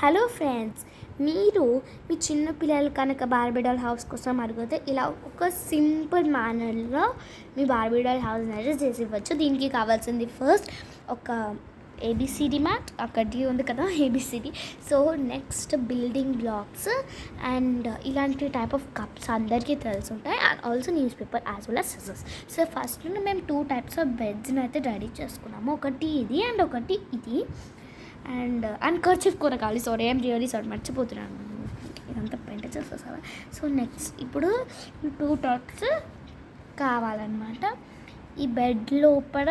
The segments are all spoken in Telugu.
హలో ఫ్రెండ్స్, మీరు మీ చిన్న పిల్లలు కనుక బార్బీ డాల్ హౌస్ కోసం అడిగితే ఇలా ఒక సింపుల్ మేనర్లో మీ బార్బీ డాల్ హౌస్ని అయితే చేసి ఇవ్వచ్చు. దీనికి కావాల్సింది ఫస్ట్ ఒక ఏబిసిడి మ్యాట్, ఒకటి ఉంది కదా ABCD. So next building blocks and ఇలాంటి టైప్ ఆఫ్ కప్స్ అందరికీ తెలిసి ఉంటాయి. And also newspaper as well as scissors. So first మేము 2 types ఆఫ్ బెడ్స్ని అయితే రెడీ చేసుకున్నాము. ఒకటి ఇది అండ్ ఒకటి ఇది. అండ్ కర్చీఫ్ కూడా కావాలి. సారీ మర్చిపోతున్నాను, ఇదంతా పెంట చేసేసావా. సో నెక్స్ట్ ఇప్పుడు 2 టాప్స్ కావాలన్నమాట. ఈ బెడ్ లోపల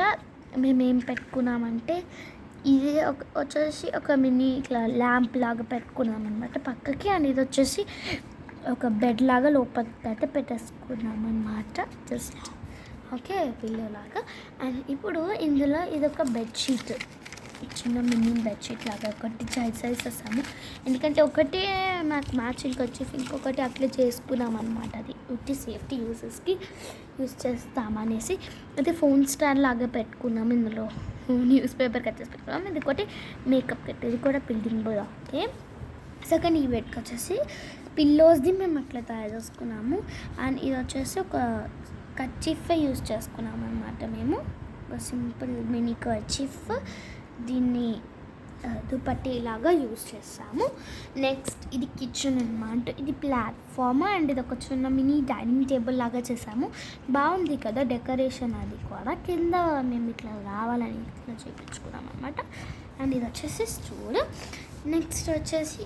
మేమేం పెట్టుకున్నామంటే ఇది వచ్చేసి ఒక మినీ ఇట్లా ల్యాంప్ లాగా పెట్టుకున్నాం అనమాట పక్కకి. అండ్ ఇది వచ్చేసి ఒక బెడ్ లాగా లోపలికి అయితే పెట్టేసుకున్నాం అనమాట, జస్ట్ ఓకే పిల్లో లాగా. అండ్ ఇప్పుడు ఇందులో ఇది ఒక బెడ్షీట్, చిన్న మినీ బెడ్షీట్ లాగా ఒకటి సైజ్ వేసాము. ఎందుకంటే ఒకటే మాకు మ్యాచింగ్ వచ్చి ఇంకొకటి అట్లా చేసుకున్నాం అనమాట. అది ఉట్టి సేఫ్టీ యూజెస్కి యూజ్ చేస్తామనేసి అయితే ఫోన్ స్టాండ్ లాగా పెట్టుకున్నాం. ఇందులో న్యూస్ పేపర్ కట్ చేసి పెట్టుకున్నాం. ఇది ఒకటి మేకప్ కట్, ఇది కూడా బిల్డింగ్ బ్లాకే. సెకండ్ ఈ బెడ్కి వచ్చేసి పిల్లోస్ది మేము అట్లా తయారు చేసుకున్నాము. అండ్ ఇది వచ్చేసి ఒక కర్చీఫ్ యూజ్ చేసుకున్నాము అనమాట. మేము ఒక సింపుల్ మినీ కర్చీఫ్, దీన్ని దుపట్టీలాగా యూజ్ చేస్తాము. నెక్స్ట్ ఇది కిచెన్ అనమాట. ఇది ప్లాట్ఫామ్ అండ్ ఇది ఒక చిన్న మినీ డైనింగ్ టేబుల్ లాగా చేసాము. బాగుంది కదా డెకరేషన్. అది కూడా కింద మేము ఇట్లా రావాలని ఇట్లా చేయించుకున్నాం అనమాట. అండ్ ఇది వచ్చేసి స్టూల్. నెక్స్ట్ వచ్చేసి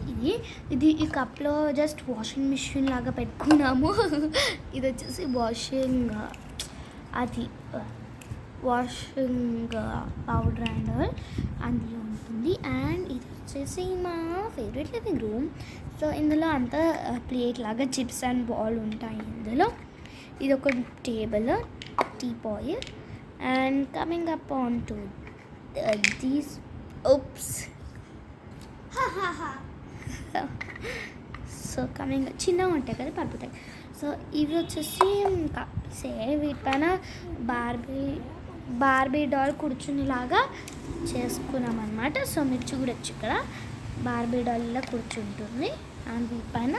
ఇది ఈ కప్లో జస్ట్ వాషింగ్ మిషన్ లాగా పెట్టుకున్నాము. ఇది వచ్చేసి వాషింగ్ పౌడర్ అండ్ అందులో ఉంటుంది. అండ్ ఇది వచ్చేసి మా ఫేవరెట్ లివింగ్ రూమ్. సో ఇందులో అంతా ప్లేట్ లాగా చిప్స్ అండ్ బాల్ ఉంటాయి ఇందులో. ఇది ఒక table, teapoy. And coming up on to these so coming చిన్నగా ఉంటాయి కదా పడిపోతాయి. సో ఇవి వచ్చేసి వీటిపైన బార్బీ డాల్ కూర్చునేలాగా చేసుకున్నాం అనమాట. సో మీరు చూడొచ్చు ఇక్కడ బార్బీ డాల్ ఇలా కూర్చుంటుంది. అండ్ వీటిపైన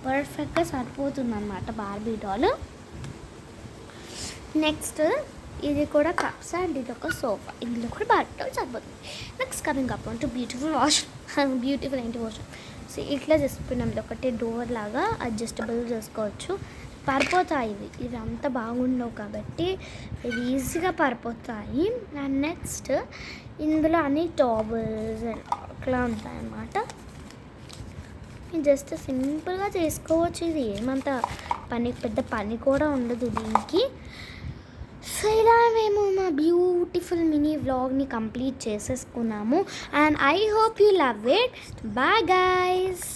పర్ఫెక్ట్గా సరిపోతుంది అనమాట బార్బీ డాల్. నెక్స్ట్ ఇది కూడా కప్స్ అండ్ ఇది ఒక సోఫా, ఇందులో కూడా బార్బీ డాల్ సరిపోతుంది. Next coming up to beautiful ఏంటి వాష్. సో ఇట్లా చేసుకున్నాం. ఇది ఒకటి డోర్ లాగా అడ్జస్టబుల్ చేసుకోవచ్చు. పడిపోతాయి ఇవి అంత బాగుండవు కాబట్టి ఇవి ఈజీగా పడిపోతాయి. అండ్ నెక్స్ట్ ఇందులో అన్ని టవల్స్ అట్లా ఉంటాయన్నమాట. జస్ట్ సింపుల్గా చేసుకోవచ్చు. ఇది ఏమంత పెద్ద పని కూడా ఉండదు దీనికి. సో ఇలా మేము మా బ్యూటిఫుల్ మినీ వ్లాగ్ని కంప్లీట్ చేసేసుకున్నాము. And I hope you love it. Bye guys.